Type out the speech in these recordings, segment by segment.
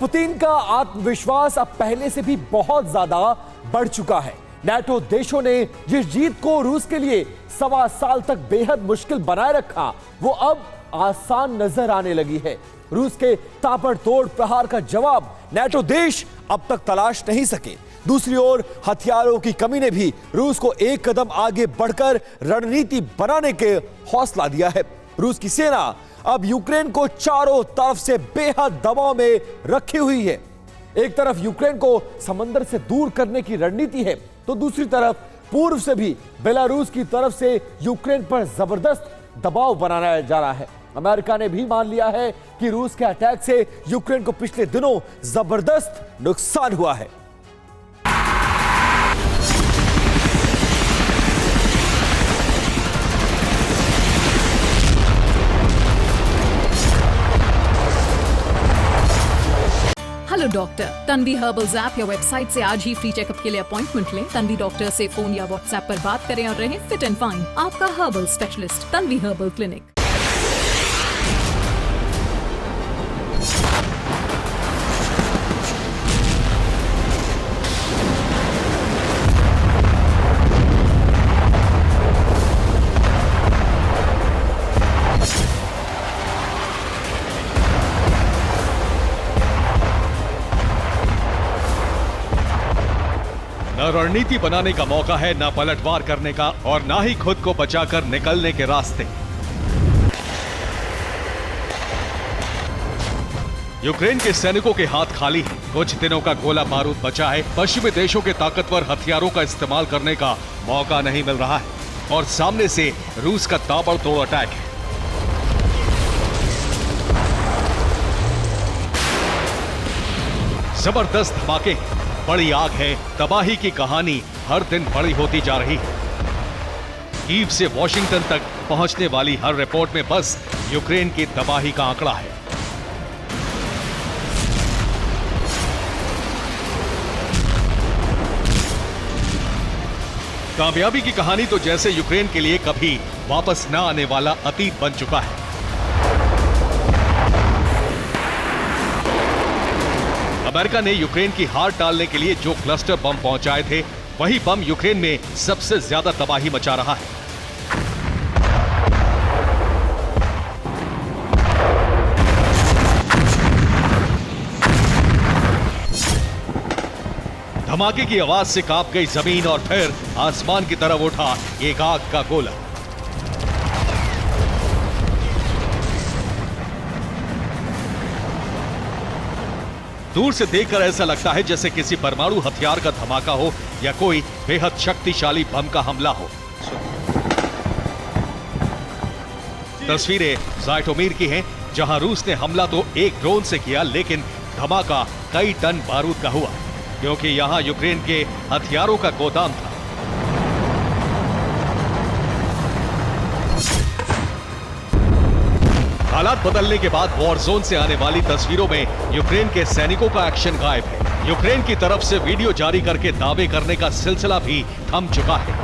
Putin का आत्मविश्वास अब पहले से भी बहुत ज्यादा बढ़ चुका है। नाटो देशों ने जिस जीत को रूस के लिए 1.25 साल तक बेहद मुश्किल बनाए रखा, वो अब आसान नजर आने लगी है। रूस के ताबड़तोड़ प्रहार का जवाब नाटो देश अब तक तलाश नहीं सके। दूसरी ओर हथियारों की कमी ने भी रूस को एक कदम आगे बढ़कर रणनीति बनाने के हौसला दिया है। रूस की सेना अब यूक्रेन को चारों तरफ से बेहद दबाव में रखी हुई है। एक तरफ यूक्रेन को समंदर से दूर करने की रणनीति है, तो दूसरी तरफ पूर्व से भी बेलारूस की तरफ से यूक्रेन पर जबरदस्त दबाव बनाया जा रहा है। अमेरिका ने भी मान लिया है कि रूस के अटैक से यूक्रेन को पिछले दिनों जबरदस्त नुकसान हुआ है। Hello doctor, Tanvi herbals app या वेबसाइट से आज ही फ्री चेकअप के लिए अपॉइंटमेंट लें। तन्वी डॉक्टर से फोन या व्हाट्सएप पर बात करें और रहें फिट एंड फाइन। आपका herbal specialist Tanvi herbal clinic. न रणनीति बनाने का मौका है, न पलटवार करने का, और ना ही खुद को बचाकर निकलने के रास्ते। यूक्रेन के सैनिकों के हाथ खाली हैं। कुछ दिनों का गोला बारूद बचा है। पश्चिमी देशों के ताकतवर हथियारों का इस्तेमाल करने का मौका नहीं मिल रहा है और सामने से रूस का ताबड़तोड़ अटैक है। जबरदस्त धमाके, बड़ी आग है। तबाही की कहानी हर दिन बड़ी होती जा रही है। कीव से वॉशिंगटन तक पहुंचने वाली हर रिपोर्ट में बस यूक्रेन की तबाही का आंकड़ा है। कामयाबी की कहानी तो जैसे यूक्रेन के लिए कभी वापस न आने वाला अतीत बन चुका है। अमेरिका ने यूक्रेन की हार टालने के लिए जो क्लस्टर बम पहुंचाए थे, वही बम यूक्रेन में सबसे ज्यादा तबाही मचा रहा है। धमाके की आवाज से कांप गई जमीन और फिर आसमान की तरफ उठा एक आग का गोला। दूर से देखकर ऐसा लगता है जैसे किसी परमाणु हथियार का धमाका हो या कोई बेहद शक्तिशाली बम का हमला हो। तस्वीरें ज़ाइटोमीर की हैं, जहां रूस ने हमला तो एक ड्रोन से किया, लेकिन धमाका कई टन बारूद का हुआ, क्योंकि यहां यूक्रेन के हथियारों का गोदाम था। हालात बदलने के बाद वॉर जोन से आने वाली तस्वीरों में यूक्रेन के सैनिकों का एक्शन गायब है। यूक्रेन की तरफ से वीडियो जारी करके दावे करने का सिलसिला भी थम चुका है।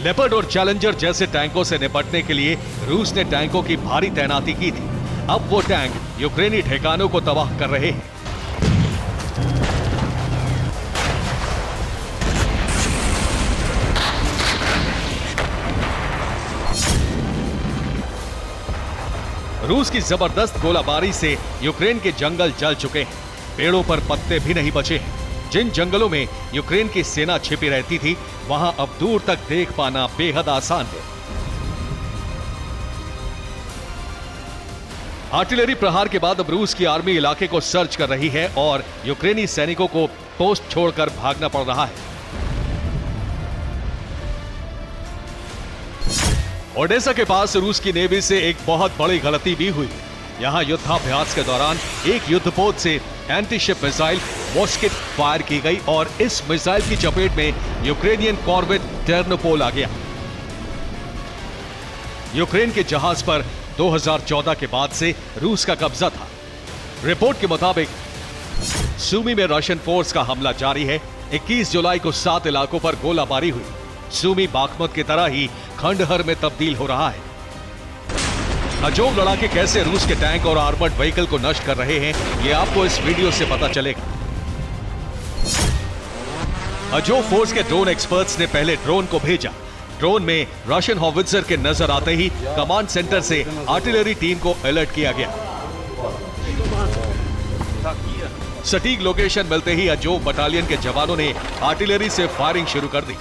लेपर्ड और चैलेंजर जैसे टैंकों से निपटने के लिए रूस ने टैंकों की भारी तैनाती की थी। अब वो टैंक यूक्रेनी ठिकानों को तबाह कर रहे हैं। रूस की जबरदस्त गोलाबारी से यूक्रेन के जंगल जल चुके हैं। पेड़ों पर पत्ते भी नहीं बचे हैं। जिन जंगलों में यूक्रेन की सेना छिपी रहती थी, वहां अब दूर तक देख पाना बेहद आसान है। आर्टिलरी प्रहार के बाद अब रूस की आर्मी इलाके को सर्च कर रही है और यूक्रेनी सैनिकों को पोस्ट छोड़कर भागना पड़ रहा है। ओडेसा के पास रूस की नेवी से एक बहुत बड़ी गलती भी हुई। यहां युद्धाभ्यास के दौरान एक युद्धपोत से एंटीशिप मिसाइल मॉस्किट फायर की गई और इस मिसाइल की चपेट में यूक्रेनियन कॉर्वेट टेर्नोपोल आ गया। यूक्रेन के जहाज पर 2014 के बाद से रूस का कब्जा था। रिपोर्ट के मुताबिक सूमी में रशियन फोर्स का हमला जारी है। 21 जुलाई को 7 इलाकों पर गोलाबारी हुई। सूमी बाखमत की तरह ही खंडहर में तब्दील हो रहा है। अजोब लड़ाके कैसे रूस के टैंक और आर्मर्ड व्हीकल को नष्ट कर रहे हैं, ये आपको इस वीडियो से पता चलेगा। अजोब फोर्स के ड्रोन एक्सपर्ट्स ने पहले ड्रोन को भेजा। ड्रोन में रशियन हॉवित्जर के नजर आते ही कमांड सेंटर से आर्टिलरी टीम को अलर्ट किया गया। सटीक लोकेशन मिलते ही अजोब बटालियन के जवानों ने आर्टिलरी से फायरिंग शुरू कर दी।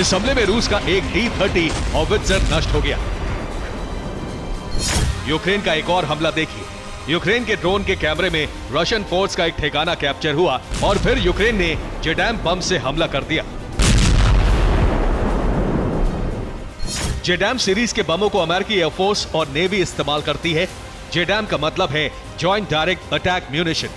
इस हमले में रूस का एक T-30 हॉवित्जर नष्ट हो गया। यूक्रेन का एक और हमला देखिए। यूक्रेन के ड्रोन के कैमरे में रशियन फोर्स का एक ठिकाना कैप्चर हुआ और फिर यूक्रेन ने जेडैम बम से हमला कर दिया। जेडैम सीरीज के बमों को अमेरिकी एयरफोर्स और नेवी इस्तेमाल करती है। जेडैम का मतलब है joint direct attack munition.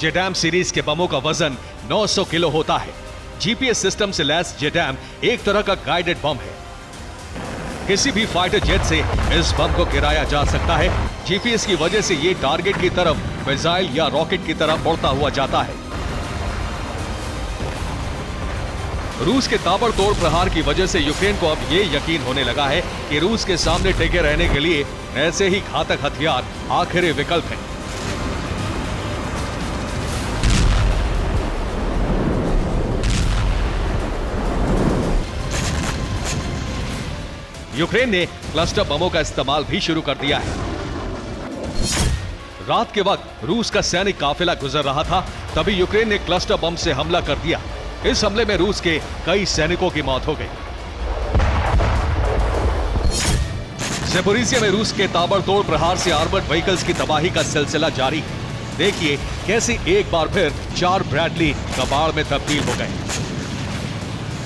JDAM series के बमों का वजन 900 किलो होता है। जीपीएस सिस्टम से लैस जेडैम एक तरह का गाइडेड बम है। किसी भी फाइटर जेट से इस बम को गिराया जा सकता है। जीपीएस की वजह से ये टारगेट की तरफ मिसाइल या रॉकेट की तरफ उड़ता हुआ जाता है। रूस के ताबड़तोड़ प्रहार की वजह से यूक्रेन को अब ये यकीन होने लगा है कि रूस के सामने टिके रहने के लिए ऐसे ही घातक हथियार आखिरी विकल्प है। यूक्रेन ने क्लस्टर बमों का इस्तेमाल भी शुरू कर दिया है। रात के वक्त रूस का सैनिक काफिला गुजर रहा था, तभी यूक्रेन ने क्लस्टर बम से हमला कर दिया। इस हमले में रूस के कई सैनिकों की मौत हो गई। ज़पोरिज़िया में रूस के ताबड़तोड़ प्रहार से आर्मर्ड व्हीकल्स की तबाही का सिलसिला जारी है। देखिए कैसे एक बार फिर 4 ब्रैडली कबाड़ में तब्दील हो गए।